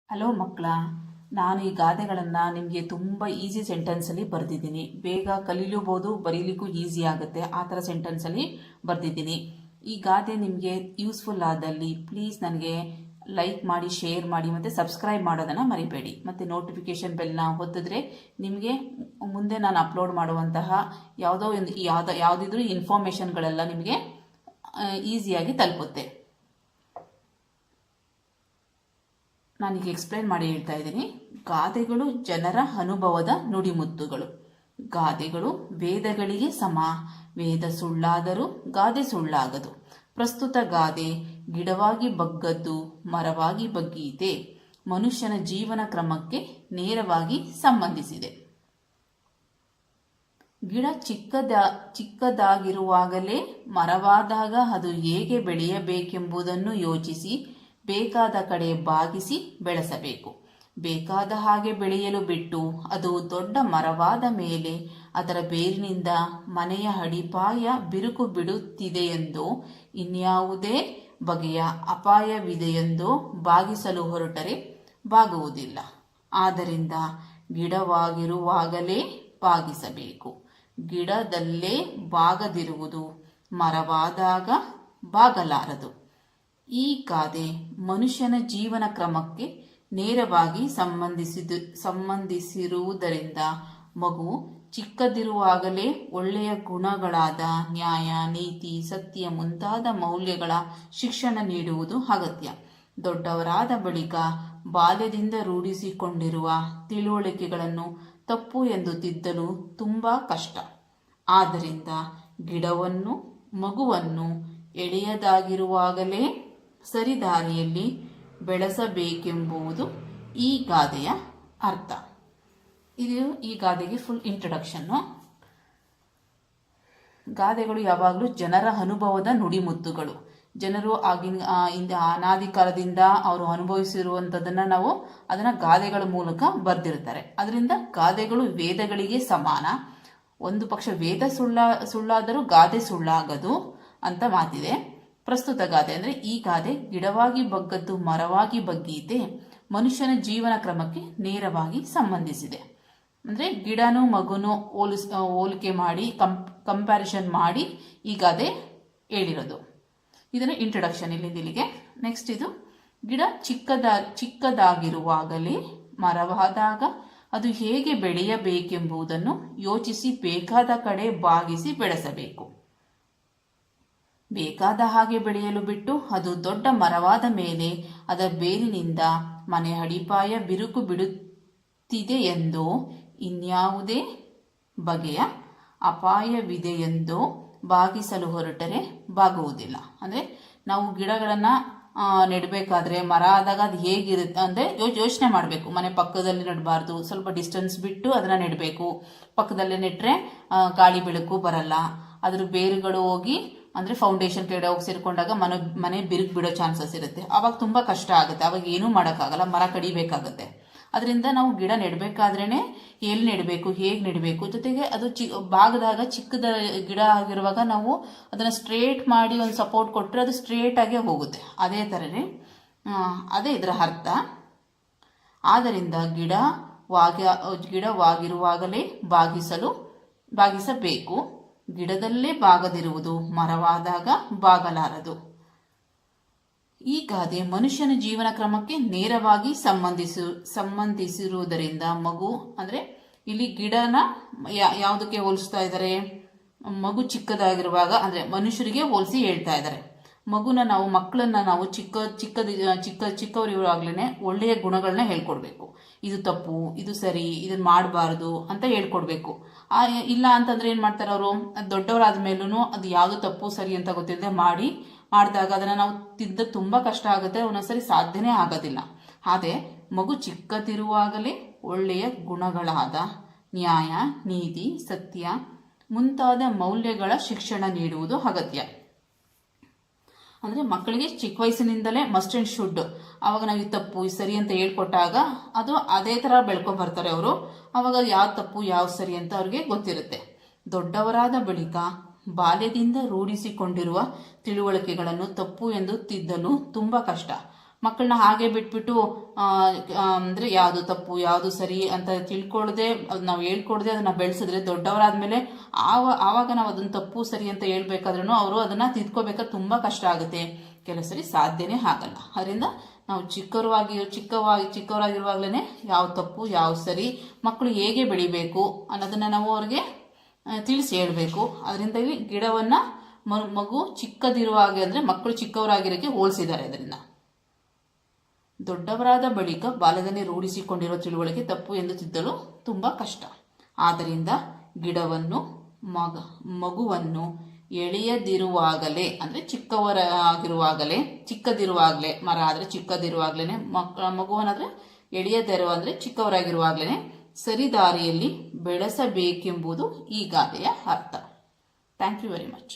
Hello ಮಕ್ಕಳ, ನಾನು ಈ ಗಾದೆಗಳನ್ನು ನಿಮಗೆ ತುಂಬ ಈಸಿ ಸೆಂಟೆನ್ಸಲ್ಲಿ ಬರೆದಿದ್ದೀನಿ. ಬೇಗ ಕಲೀಲೂಬೋದು, ಬರೀಲಿಕ್ಕೂ ಈಸಿ ಆಗುತ್ತೆ. ಆ ಥರ ಸೆಂಟೆನ್ಸಲ್ಲಿ ಬರೆದಿದ್ದೀನಿ. ಈ ಗಾದೆ ನಿಮಗೆ ಯೂಸ್ಫುಲ್ ಆದಲ್ಲಿ ಪ್ಲೀಸ್ ನನಗೆ ಲೈಕ್ ಮಾಡಿ, ಶೇರ್ ಮಾಡಿ ಮತ್ತು ಸಬ್ಸ್ಕ್ರೈಬ್ ಮಾಡೋದನ್ನು ಮರಿಬೇಡಿ. ಮತ್ತು ನೋಟಿಫಿಕೇಷನ್ ಬೆಲ್ನ ಒತ್ತಿದ್ರೆ ನಿಮಗೆ ಮುಂದೆ ನಾನು ಅಪ್ಲೋಡ್ ಮಾಡುವಂತಹ ಯಾವುದಿದ್ರೂ ಇನ್ಫಾರ್ಮೇಷನ್ಗಳೆಲ್ಲ ನಿಮಗೆ ಈಸಿಯಾಗಿ ತಲುಪುತ್ತೆ. ನಾನೀಗ ಎಕ್ಸ್ಪ್ಲೈನ್ ಮಾಡಿ ಹೇಳ್ತಾ ಇದ್ದೀನಿ. ಗಾದೆಗಳು ಜನರ ಅನುಭವದ ನುಡಿಮುತ್ತುಗಳು. ಗಾದೆಗಳು ವೇದಗಳಿಗೆ ಸಮ. ವೇದ ಸುಳ್ಳಾದರೂ ಗಾದೆ ಸುಳ್ಳಾಗದು. ಪ್ರಸ್ತುತ ಗಾದೆ ಗಿಡವಾಗಿ ಬಗ್ಗದ್ದು ಮರವಾಗಿ ಬಗ್ಗೀತೆ. ಮನುಷ್ಯನ ಜೀವನ ಕ್ರಮಕ್ಕೆ ನೇರವಾಗಿ ಸಂಬಂಧಿಸಿದೆ. ಗಿಡ ಚಿಕ್ಕದಾಗಿರುವಾಗಲೇ ಮರವಾದಾಗ ಅದು ಹೇಗೆ ಬೆಳೆಯಬೇಕೆಂಬುದನ್ನು ಯೋಚಿಸಿ ಬೇಕಾದ ಕಡೆ ಬಾಗಿಸಿ ಬೆಳೆಸಬೇಕು. ಬೇಕಾದ ಹಾಗೆ ಬೆಳೆಯಲು ಬಿಟ್ಟು ಅದು ದೊಡ್ಡ ಮರವಾದ ಮೇಲೆ ಅದರ ಬೇರಿನಿಂದ ಮನೆಯ ಅಡಿಪಾಯ ಬಿರುಕು ಬಿಡುತ್ತಿದೆಯೆಂದೋ ಇನ್ಯಾವುದೇ ಬಗೆಯ ಅಪಾಯವಿದೆಯೆಂದೋ ಬಾಗಿಸಲು ಹೊರಟರೆ ಬಾಗುವುದಿಲ್ಲ. ಆದ್ದರಿಂದ ಗಿಡವಾಗಿರುವಾಗಲೇ ಬಾಗಿಸಬೇಕು. ಗಿಡದಲ್ಲೇ ಬಾಗದಿರುವುದು ಮರವಾದಾಗ ಬಾಗಲಾರದು. ಈ ಗಾದೆ ಮನುಷ್ಯನ ಜೀವನ ಕ್ರಮಕ್ಕೆ ನೇರವಾಗಿ ಸಂಬಂಧಿಸಿರುವುದರಿಂದ ಮಗು ಚಿಕ್ಕದಿರುವಾಗಲೇ ಒಳ್ಳೆಯ ಗುಣಗಳಾದ ನ್ಯಾಯ, ನೀತಿ, ಸತ್ಯ ಮುಂತಾದ ಮೌಲ್ಯಗಳ ಶಿಕ್ಷಣ ನೀಡುವುದು ಅಗತ್ಯ. ದೊಡ್ಡವರಾದ ಬಳಿಕ ಬಾಲ್ಯದಿಂದ ರೂಢಿಸಿಕೊಂಡಿರುವ ತಿಳುವಳಿಕೆಗಳನ್ನು ತಪ್ಪು ಎಂದು ತಿದ್ದಲು ತುಂಬ ಕಷ್ಟ. ಆದ್ದರಿಂದ ಗಿಡವನ್ನು, ಮಗುವನ್ನು ಎಳೆಯದಾಗಿರುವಾಗಲೇ ಸರಿದಾರಿಯಲ್ಲಿ ಬೆಳೆಸಬೇಕೆಂಬುದು ಈ ಗಾದೆಯ ಅರ್ಥ. ಇದು ಈ ಗಾದೆಗೆ ಫುಲ್ ಇಂಟ್ರಡಕ್ಷನ್ನು. ಗಾದೆಗಳು ಯಾವಾಗಲೂ ಜನರ ಅನುಭವದ ನುಡಿಮುತ್ತುಗಳು. ಜನರು ಅನಾದಿ ಕಾಲದಿಂದ ಅವರು ಅನುಭವಿಸಿರುವಂಥದ್ದನ್ನು ನಾವು ಅದನ್ನು ಗಾದೆಗಳ ಮೂಲಕ ಬರೆದಿರ್ತಾರೆ. ಅದರಿಂದ ಗಾದೆಗಳು ವೇದಗಳಿಗೆ ಸಮಾನ. ಒಂದು ಪಕ್ಷ ವೇದ ಸುಳ್ಳಾದರೂ ಗಾದೆ ಸುಳ್ಳಾಗದು ಅಂತ ಮಾತಿದೆ. ಪ್ರಸ್ತುತ ಗಾದೆ ಅಂದರೆ ಈ ಗಾದೆ ಗಿಡವಾಗಿ ಬಗ್ಗದ್ದು ಮರವಾಗಿ ಬಗ್ಗೀತೆ. ಮನುಷ್ಯನ ಜೀವನ ಕ್ರಮಕ್ಕೆ ನೇರವಾಗಿ ಸಂಬಂಧಿಸಿದೆ. ಅಂದರೆ ಗಿಡನೂ ಮಗುನೂ ಹೋಲಿಕೆ ಮಾಡಿ ಕಂಪ್ಯಾರಿಷನ್ ಮಾಡಿ ಈ ಗಾದೆ ಹೇಳಿರೋದು. ಇದನ್ನು ಇಂಟ್ರಡಕ್ಷನ್ ಇಲ್ಲಿಗೆ. ನೆಕ್ಸ್ಟ್ ಇದು ಗಿಡ ಚಿಕ್ಕದಾಗಿರುವಾಗಲೇ ಮರವಾದಾಗ ಅದು ಹೇಗೆ ಬೆಳೆಯಬೇಕೆಂಬುದನ್ನು ಯೋಚಿಸಿ ಬೇಕಾದ ಕಡೆ ಬಾಗಿಸಿ ಬೆಳೆಸಬೇಕು. ಬೇಕಾದ ಹಾಗೆ ಬೆಳೆಯಲು ಬಿಟ್ಟು ಅದು ದೊಡ್ಡ ಮರವಾದ ಮೇಲೆ ಅದರ ಬೇರಿನಿಂದ ಮನೆ ಅಡಿಪಾಯ ಬಿರುಕು ಬಿಡುತ್ತಿದೆಯೆಂದೋ ಇನ್ಯಾವುದೇ ಬಗೆಯ ಅಪಾಯವಿದೆಯೆಂದೋ ಬಾಗಿಸಲು ಹೊರಟರೆ ಬಾಗುವುದಿಲ್ಲ. ಅಂದರೆ ನಾವು ಗಿಡಗಳನ್ನು ನೆಡಬೇಕಾದ್ರೆ ಮರ ಆದಾಗ ಅದು ಹೇಗಿರುತ್ತೆ ಅಂದರೆ ಯೋಚನೆ ಮಾಡಬೇಕು. ಮನೆ ಪಕ್ಕದಲ್ಲಿ ನೆಡಬಾರ್ದು, ಸ್ವಲ್ಪ ಡಿಸ್ಟೆನ್ಸ್ ಬಿಟ್ಟು ಅದನ್ನು ನೆಡಬೇಕು. ಪಕ್ಕದಲ್ಲೇ ನೆಟ್ಟರೆ ಗಾಳಿ ಬೆಳಕು ಬರಲ್ಲ. ಅದ್ರ ಬೇರುಗಳು ಹೋಗಿ ಅಂದರೆ ಫೌಂಡೇಶನ್ ಕೆಳಗಡೆ ಹೋಗಿ ಸೇರಿಕೊಂಡಾಗ ಮನೆ ಬಿರುಕು ಬಿಡೋ ಚಾನ್ಸಸ್ ಇರುತ್ತೆ. ಆವಾಗ ತುಂಬ ಕಷ್ಟ ಆಗುತ್ತೆ. ಆವಾಗ ಏನೂ ಮಾಡೋಕ್ಕಾಗಲ್ಲ, ಮರ ಕಡಿಬೇಕಾಗತ್ತೆ. ಅದರಿಂದ ನಾವು ಗಿಡ ನೆಡಬೇಕಾದ್ರೇ ಎಲ್ಲಿ ನೆಡಬೇಕು, ಹೇಗೆ ನೆಡಬೇಕು, ಜೊತೆಗೆ ಅದು ಭಾಗದಾಗ ಚಿಕ್ಕದ ಗಿಡ ಆಗಿರುವಾಗ ನಾವು ಅದನ್ನು ಸ್ಟ್ರೇಟ್ ಮಾಡಿ ಒಂದು ಸಪೋರ್ಟ್ ಕೊಟ್ಟರೆ ಅದು ಸ್ಟ್ರೇಟಾಗೇ ಹೋಗುತ್ತೆ. ಅದೇ ಥರನೇ ಅದೇ ಇದರ ಅರ್ಥ. ಆದ್ದರಿಂದ ಗಿಡವಾಗಿರುವಾಗಲೇ ಬಾಗಿಸಬೇಕು. ಗಿಡದಲ್ಲೇ ಬಾಗದಿರುವುದು ಮರವಾದಾಗ ಬಾಗಲಾರದು. ಈ ಗಾದೆ ಮನುಷ್ಯನ ಜೀವನ ಕ್ರಮಕ್ಕೆ ನೇರವಾಗಿ ಸಂಬಂಧಿಸಿರುವುದರಿಂದ ಮಗು ಅಂದರೆ ಇಲ್ಲಿ ಗಿಡನ ಯಾವುದಕ್ಕೆ ಹೋಲಿಸ್ತಾ ಇದ್ದಾರೆ? ಮಗು ಚಿಕ್ಕದಾಗಿರುವಾಗ ಅಂದರೆ ಮನುಷ್ಯರಿಗೆ ಹೋಲಿಸಿ ಹೇಳ್ತಾ ಇದ್ದಾರೆ. ಮಕ್ಕಳನ್ನ ನಾವು ಚಿಕ್ಕವರಿರುವಾಗಲೇ ಒಳ್ಳೆಯ ಗುಣಗಳನ್ನ ಹೇಳ್ಕೊಡ್ಬೇಕು. ಇದು ತಪ್ಪು, ಇದು ಸರಿ, ಇದನ್ನ ಮಾಡಬಾರ್ದು ಅಂತ ಹೇಳ್ಕೊಡ್ಬೇಕು. ಇಲ್ಲ ಅಂತಂದ್ರೆ ಏನು ಮಾಡ್ತಾರೆ ಅವರು? ದೊಡ್ಡವರಾದ ಮೇಲೂ ಅದು ಯಾವುದು ತಪ್ಪು ಸರಿ ಅಂತ ಗೊತ್ತಿಲ್ಲದೆ ಮಾಡಿದಾಗ ಅದನ್ನು ನಾವು ತಿದ್ದಕ್ಕೆ ತುಂಬ ಕಷ್ಟ ಆಗುತ್ತೆ. ಒಂದೊಂದ್ಸರಿ ಸಾಧ್ಯನೇ ಆಗೋದಿಲ್ಲ. ಅದೇ ಮಗು ಚಿಕ್ಕದಿರುವಾಗಲೇ ಒಳ್ಳೆಯ ಗುಣಗಳಾದ ನ್ಯಾಯ, ನೀತಿ, ಸತ್ಯ ಮುಂತಾದ ಮೌಲ್ಯಗಳ ಶಿಕ್ಷಣ ನೀಡುವುದು ಅಗತ್ಯ. ಅಂದರೆ ಮಕ್ಕಳಿಗೆ ಚಿಕ್ಕ ವಯಸ್ಸಿನಿಂದಲೇ ಮಸ್ಟ್ ಆ್ಯಂಡ್ ಶುಡ್. ಆವಾಗ ನಾವು ಈ ತಪ್ಪು ಈ ಸರಿ ಅಂತ ಹೇಳ್ಕೊಟ್ಟಾಗ ಅದು ಅದೇ ಥರ ಬೆಳ್ಕೊಂಡ್ಬರ್ತಾರೆ ಅವರು. ಆವಾಗ ಯಾವ ತಪ್ಪು ಯಾವ ಸರಿ ಅಂತ ಅವ್ರಿಗೆ ಗೊತ್ತಿರುತ್ತೆ. ದೊಡ್ಡವರಾದ ಬಳಿಕ ಬಾಲ್ಯದಿಂದ ರೂಢಿಸಿಕೊಂಡಿರುವ ತಿಳುವಳಿಕೆಗಳನ್ನು ತಪ್ಪು ಎಂದು ತಿದ್ದಲು ತುಂಬ ಕಷ್ಟ. ಮಕ್ಕಳನ್ನ ಹಾಗೆ ಬಿಟ್ಬಿಟ್ಟು ಅಂದರೆ ಯಾವುದು ತಪ್ಪು ಯಾವುದು ಸರಿ ಅಂತ ತಿಳ್ಕೊಳ್ಳದೆ ನಾವು ಹೇಳ್ಕೊಡದೆ ಅದನ್ನ ಬೆಳೆಸಿದ್ರೆ ದೊಡ್ಡವರಾದ್ಮೇಲೆ ಆವಾಗ ನಾವು ಅದನ್ನ ತಪ್ಪು ಸರಿ ಅಂತ ಹೇಳ್ಬೇಕಾದ್ರೂ ಅವರು ಅದನ್ನ ತಿದ್ಕೋಬೇಕಾದ್ರೆ ತುಂಬಾ ಕಷ್ಟ ಆಗುತ್ತೆ, ಕೆಲವು ಸರಿ ಸಾಧ್ಯನೇ ಆಗಲ್ಲ. ಅದರಿಂದ ನಾವು ಚಿಕ್ಕವರಾಗಿರುವಾಗಲೇ ಯಾವ ತಪ್ಪು ಯಾವ ಸರಿ, ಮಕ್ಕಳು ಹೇಗೆ ಬೆಳಿಬೇಕು ಅನ್ನೋದನ್ನ ನಾವು ಅವ್ರಿಗೆ ತಿಳಿಸಿ ಹೇಳಬೇಕು. ಅದರಿಂದ ಇಲ್ಲಿ ಗಿಡವನ್ನ ಮಗು ಚಿಕ್ಕದಿರುವಾಗೆ ಅಂದರೆ ಮಕ್ಕಳು ಚಿಕ್ಕವರಾಗಿರೋಕ್ಕೆ ಹೋಲಿಸಿದ್ದಾರೆ. ಅದರಿಂದ ದೊಡ್ಡವರಾದ ಬಳಿಕ ಬಾಲ್ಯದಲ್ಲಿ ರೂಢಿಸಿಕೊಂಡಿರುವ ತಿಳುವಳಿಕೆ ತಪ್ಪು ಎಂದು ತಿದ್ದಲು ತುಂಬಾ ಕಷ್ಟ. ಆದ್ದರಿಂದ ಗಿಡವನ್ನು ಮಗುವನ್ನು ಎಳೆಯದಿರುವಾಗಲೇ ಅಂದರೆ ಚಿಕ್ಕದಿರುವಾಗಲೇ ಮರ ಆದರೆ ಚಿಕ್ಕದಿರುವಾಗಲೇ ಮಗುವನ್ನಾದ್ರೆ ಎಳೆಯದಿರುವ ಅಂದರೆ ಚಿಕ್ಕವರಾಗಿರುವಾಗಲೇ ಸರಿ ದಾರಿಯಲ್ಲಿ ಬೆಳೆಸಬೇಕೆಂಬುದು ಈ ಗಾದೆಯ ಅರ್ಥ. Thank you very much.